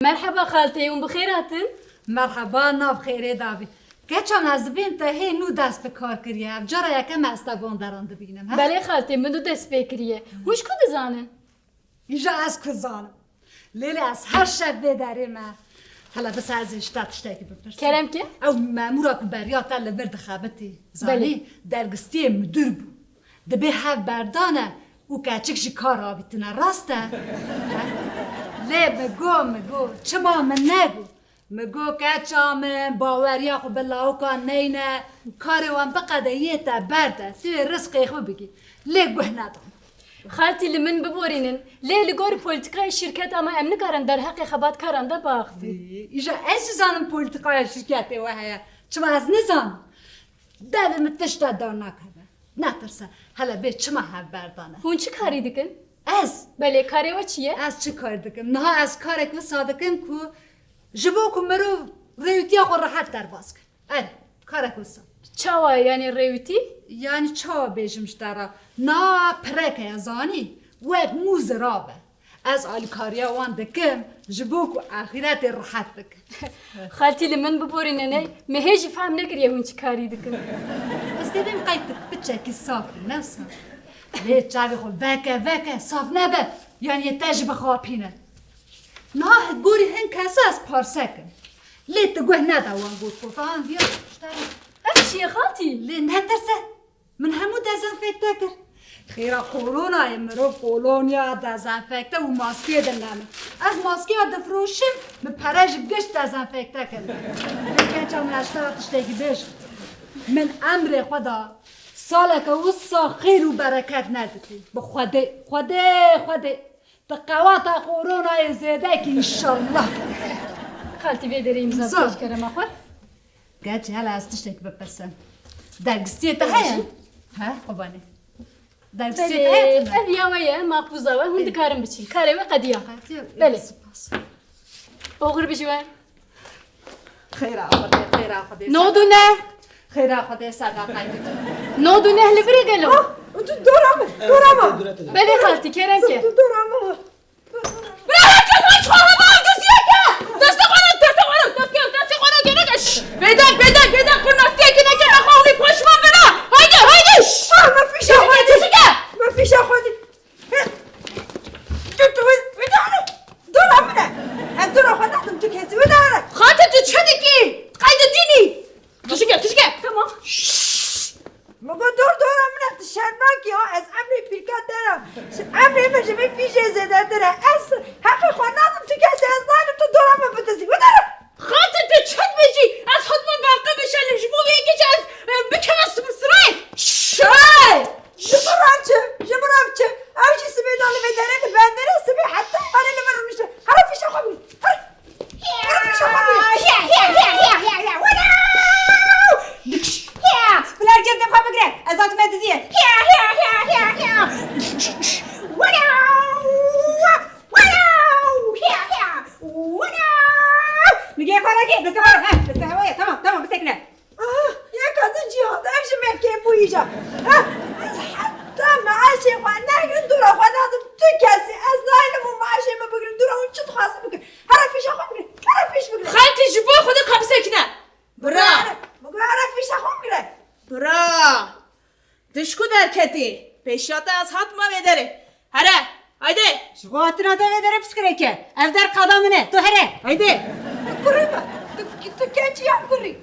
مرحبا خالتي بخير هاتن؟ مرحبا ناف خیره داوی کچان از بین تا هی نو دست کار کریه جرا یکم استابون دران دبینم بله خالتي من دو دست بکریه هوش کو دزانن؟ ایجا از کزانم لیلی از هر شب بداره ما هلا بس از اشتاتی بپرسم کرم که؟ او مامورا کو بریات ال برد خابتی زانی درگستی مدیر بو دبی هف بردانه او کچک جی کار آبیتنا راسته لی مگو چما من نگو مگو کچام باوریا خو بلاو کان نینه کاری وان بقده یه تا برده توی رزقی خو بگی لی گوه ندام خالتي اللي من ببورينن ليه لقوري بوليتيكاي الشركات اما امن كارن در حق خبات كارن دا باختي ایجا ایسی زانم پولیتیکای شرکتی و هیا چما از نزان دل متشتا دار نکرده نترسه هلا به چما هف بردانه هون چی کاری دکن؟ از بله کاری و چیه؟ از چه کار دکم نه از کاری که صادقم کو جبو کو مرو ریوتیا خو راحت در باز کن ال کاری که صاد چاوا یعنی ریوتی؟ یعنی چا بیشمش دارا نا پرکه ازانی و موز رابه از آل کاریا وان دکم جبو کو آخرت راحت بکن خالتي اللي من ببورينن مهيج فهم نكريه هون چی کاری دکن بس دیدم قیتک بچه صاف نفسه ليه تشابي خو وكا صاف نبه يعني يتاج بخوابينه ناه تقولي هن كاساس بارسكن ليه تقول نادا وانقول فان فيا اشتري همشي يا خالتي ليه نهترسه من همو دازانفكتاكر خيرا كورونا يمرو كولونيا دازانفكتا وماسكي دنامه از ماسكي دفروشم من پرج گشت دازانفكتاكر لكن چم نشتاق تشتكي بيش من امر خدا سالك وصا خير وبركات نادتي خده تقوات كورونا يزيدك ان شاء الله خالتي بيدري امضا پیش کرم اخوار قاعد هلا استشتك ببسم درقستي تهيا ها قباني درقستي تهيا بله ويا مقبوزه و هون دکارم بچی کاری و قدیا بله اوغر بجوان خير اخذي نودونه خير اخذي صدقه نودونه اللي بريقلو دورامه بله خالتي کرم که دورامه بدك كنا ستيكنا كنا خاوني پشمان برا هايدي ما فيش اخذي خاطر تو چه دیگی قاید دینی تشکر تمام مگه دورم نه شرمکی ها از امری پیرکت دارم امری مجموعی فیشه زده داره از حق خواندم تو کسی از نایم تو دورم بتزی بدارم خاطر تو چه بجی از خود من باقی بشنم شما بگی که از بکنست بسرای شای جمرام چه اوشی سبی داله بداره که بندره سبی حتی خانه نمرو نشه هر فیشه خوابی هر فیشه خوابی بالارجل دفع بگره از آتو مدزیه میگه خورا که بس هوایه تمام بسکنه یک از جهاد افش مکه بویجا از حتی معاشی خواه نگرن دورا خواه نادم تو کسی از نایلمون معاشی ما بگرن دورا اون چود خواسته بگرن هر پیش خواه بگرن هر پیش بگرن خالتي جبوه خود قب سکنه برا مگه هر پیش خواه بگرن برا دشکو در کتی پیشاته از حد ما بداره هره haydi شغاتنا تا بداره بسکره که اف در قدامنه تو هره haydi کری با تو کنچی هم کری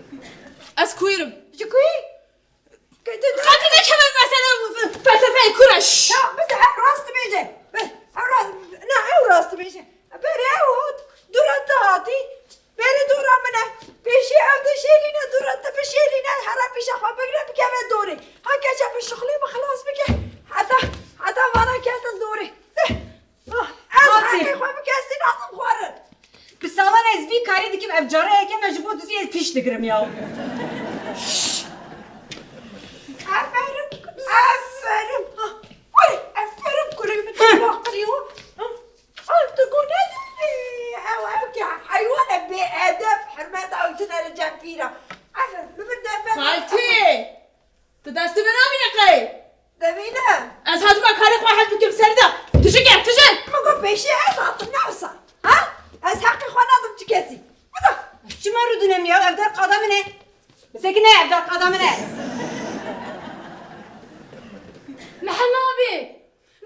از کویرم جکوی خالتي ده كمان مثلا فلسفه كرش لا بس هم راست بیجه نه هم راست بیجه بره او دورت هاتی بره دورا منه پیشی او دشیلینه دورت بشیلینه هر پیشه خواه بگره بکمه دوری ها کچه به شغلی بخلاص بکه حتی وانا کتن دوری از حقی خواه بکستی نازم خواره بسالان از وی کاری دیکیم افجاره اکه مجبور دوزی از پیش دگرم یاو افرم کنیم تو باقلیو تقول او که حیوان بی ادب حرمت او تنال جنبیرا افرم ببرده خالتي تو دست به نامینه قی ببینم از حد ما کاری خواه حد بکم سرده تشکر مگو پیشی از آتم نوسا ها از حقی خواهد ندم چی کسی بدا چی من رو دونم یا افدار قدمه مثل که نه افدار قدمه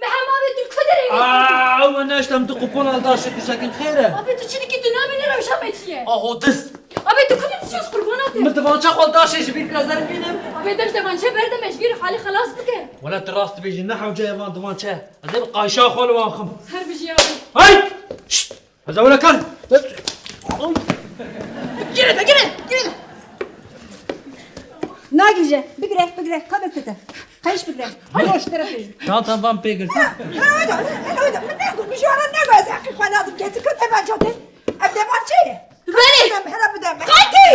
محمد دل کدره من نشتم تو قپون الداشت بشکن خیره آبی تو چی که تو نبینی روشم چیه آهو دست آبی تو کدی چیز قرباناته من دوانچه خال داشتش بیر کازر بینم آبی داشت دوانچه بردمش ویر حالی خلاص بکن ولا تراست بيجي نحو جاي وان دوانچه ازيب قايشا خال واخم هر بشی آبی هاي شت هذا ولا كان Gire. ناگیجه بگیره کدسته خیش بگیره روش طرفی تان وان بيجر انا من نقول مش انا نقول از حقی خواهد ندم کسی که دبانچه دبانچه بله. بدم خالتي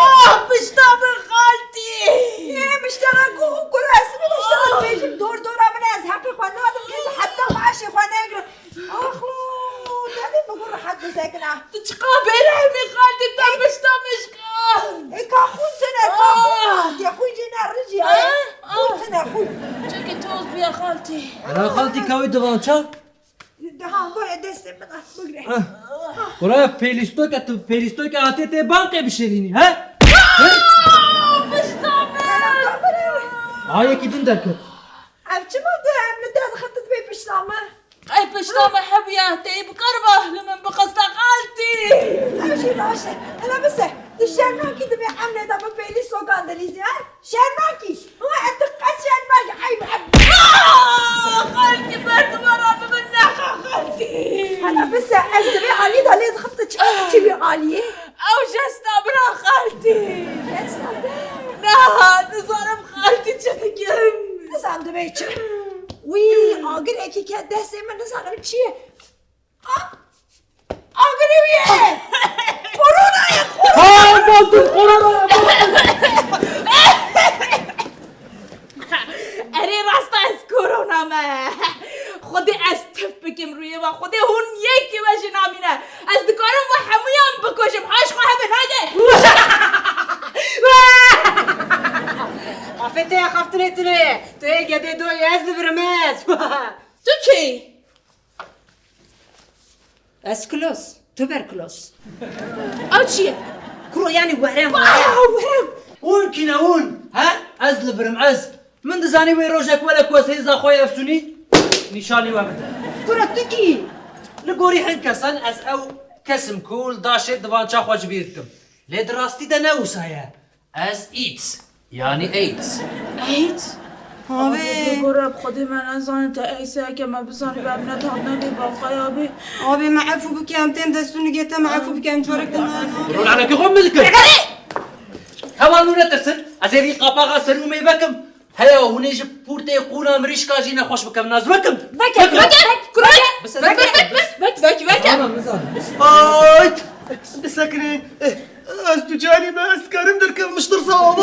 اقم بشتام خالتي مشتغل كل اسمي مشتغل بيجي دور من از حقي خواهد ندم کسی حتی معاشي خواهد نگرم اخلو دادی بقول حد ساكنه تقابل عمي خالتي تا بشتامش قال ايكا خونتنا يا اخوي جينا رجي خونتنا اخوي چکی توز بیا خالتي انا خالتي كاوي دوانچه ها برو دست بگیره ولا بيليستو که آتی ته بانقه بشرینی ها آیا کی دن درکت ابچه ما ده خطت بي بشتامه اي بشتام حبياتي بقربه لمن بقصد خالتي امشي باشه انا بس الشرماكي دبي حمله ده بيلي سوق اندليزي ها شرماكي هو اتقى شرماكي عيب خالتي برد مرة منك خالتي انا بس ازبي علي ده ليه خطت تبي علي او جستا برا خالتي يا لا نظرم خالتي تشتكم نزعم دبي وي اقرا كي كده من نزعم تشي اقرا ويا كورونا يا ها بازو قرار اری راستا از کرونا ما خودی از تف بکم روی و خودی هون یکی باشه نامینه از دکارم و همویم بکشم هاش خواه بناده آفته خفتنه تونه تو گده دو یز برمز تو کی؟ اسکلوس توبرکلوس او چیه؟ کرو یعنی ورم اون كيناون ها ازل برم از من دزاني وي روجك ولا كوس هيزا خويا افسوني نشاني وابد کرو تکی لقوري حين كسن از او كسم كول داشت دوانچا خوش بيرتم لي دراستي دا نوسايا از ايتس يعني ايتس ایت؟ آبی بگرب خودی من از آن تا ایسه که ما بزانی ببینه تا نگی با خیابی آبی معفو بکیم تن دستونی گیتا معفو بکیم چورک دمان رول على كيخون ملكن هوانونا ترسل ازيري قاباغا سلو ميبكم هيا ونيجي بورتي قونا مريشكا جينا خوش بكم ناز بكم بس آيت سكني استجاني ما اسكرم دركب مش ترصا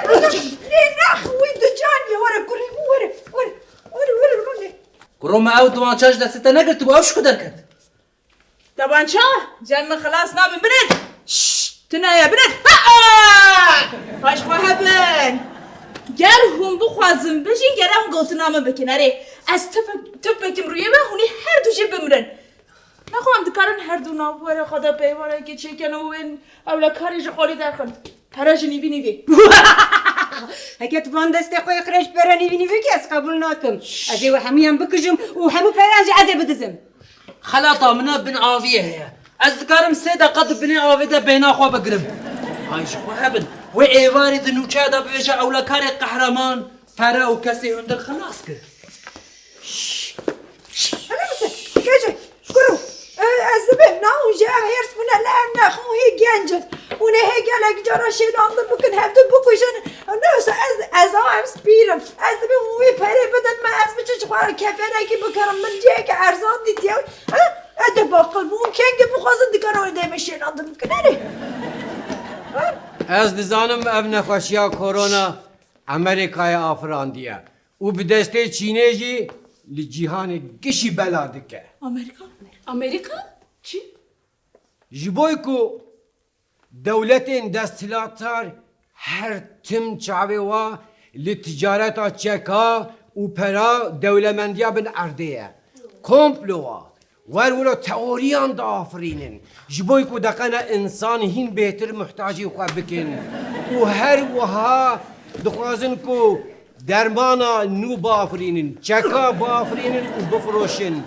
ماذا نخ وين دجاني ورا كوري ورا كروما او دوانچاش دا ستا نگر تو باوش كو دركت طبعا شا جمع خلاص نابن بنت تنا يا بنت باش خواه بن گر هم بخوازم بشین گرم گوتنامه بکناره از تپکم روی من هونی هر دوشه بمرن نخواهم دکارن هر دو نابوره خدا پیواره که چکن و این اولا کاری جقالی درخن پراج نیوی اگه تو بان دسته خوی خرش برانی بینی که از قبول ناکم از و همیم بکشم و همو پرانج از بدزم خلاطة منا بن عافية هي أذكرم سيدا قد بن عافية دا بينا خوا بقرم هاي شو هبن وإيواري ذنو شادا بيجا أولا كاري قهرمان فرا وكسي هندر خلاص كده انا بس كيجي كورو ازبه ناو جا هيرس من لا نخ مو هي جنجت ونا هي قالك جرى شيء عند ممكن هبد بكوشن ناس از ام سبيرم ازبه مو بيري بدل ما ازبه خوار كفنا كي بكرم من جيك ارزان دي تيو اد باقل ممكن بخوازن دكانو ديمشين عند ممكن اري از دزانم اف نخوشیا کرونا امریکای آفراندیه و به دسته چینه جی لجیهان گشی بلا دکه امریکا چی؟ جبوی کو دولتین دستلاتار هر تم چاوه وا لتجارت چکا و پرا دولمندیا بن عردیه کمپلوا ور ولو تئوریان دا آفرینن جبوی کو دقنا انسان هین بهتر محتاجی خواه بکن و هر وها دخوازن کو درمانا نو بافرینن چکا بافرینن و بفروشن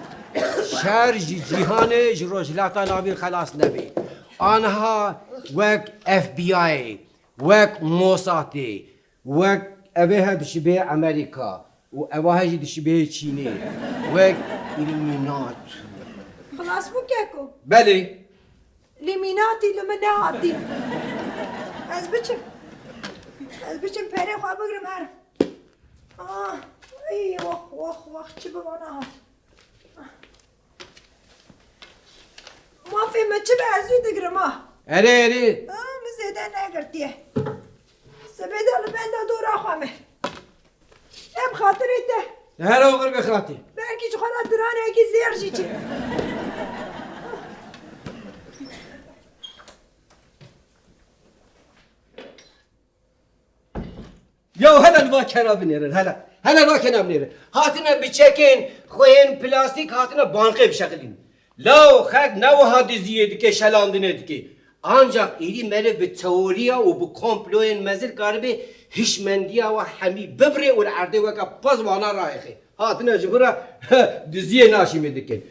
شهر جیهان جروجلاتا نابین خلاص نبی آنها وک اف بی آی وک موساتی وک اوه دشبه امریکا و اوه دشبه چینی وک ایلومینات خلاص مو كيكو بله ليميناتي لمناتي از بچم پره خواه بگرم هر ای وخ چی بمانه ها ما فهمت چه به ازوی دگرم ها اره مزیده نگرتیه سبیده لبنده دورا خوامه ام خاطری ته هر اوغر بخاطی belki şu kadar durane ki zehir için. یا هلا نوا کنار بنیرن هلا نوا کنار بنیرن هاتنا بچکن خوین پلاستیک هاتنا بانقه بشکلین لا خک نو حادثیه دیگه شلاندنه دیگه ancak iri mele bir teoriya و bu komployen mezil garibi hişmendiya ve hemi bebre ul arde ve ka pazvana rayxi hatına jibura diziye naşime dikin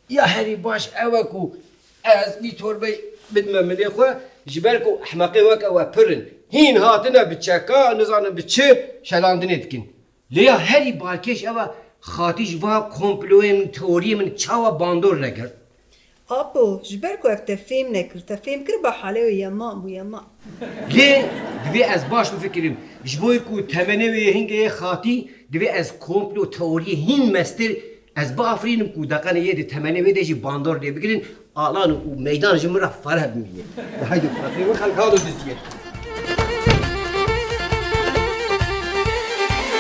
ya heri baş evaku az bir torbe bitme mele xo jiber ku ahmaqi ve ka ve pırın hin hatına bir çeka nizanı bir çi şelandine dikin liya heri balkeş eva خاتیش و komployen teoriye min çava bandor neger Apo, جبركو افتا فيلم نكر تفيلم كر بحاله ويما ويما. ليه دوی از باش بفکریم جبوی کو تمنه و هنگه خاطی دوی از کمپلو تئوری هین مستر از با افرینم کو دقن یه دی تمنه و دیجی باندار دی بگیرین آلان و میدان جمرا فرح بمیه هایدو خاطی و خلقادو دزیه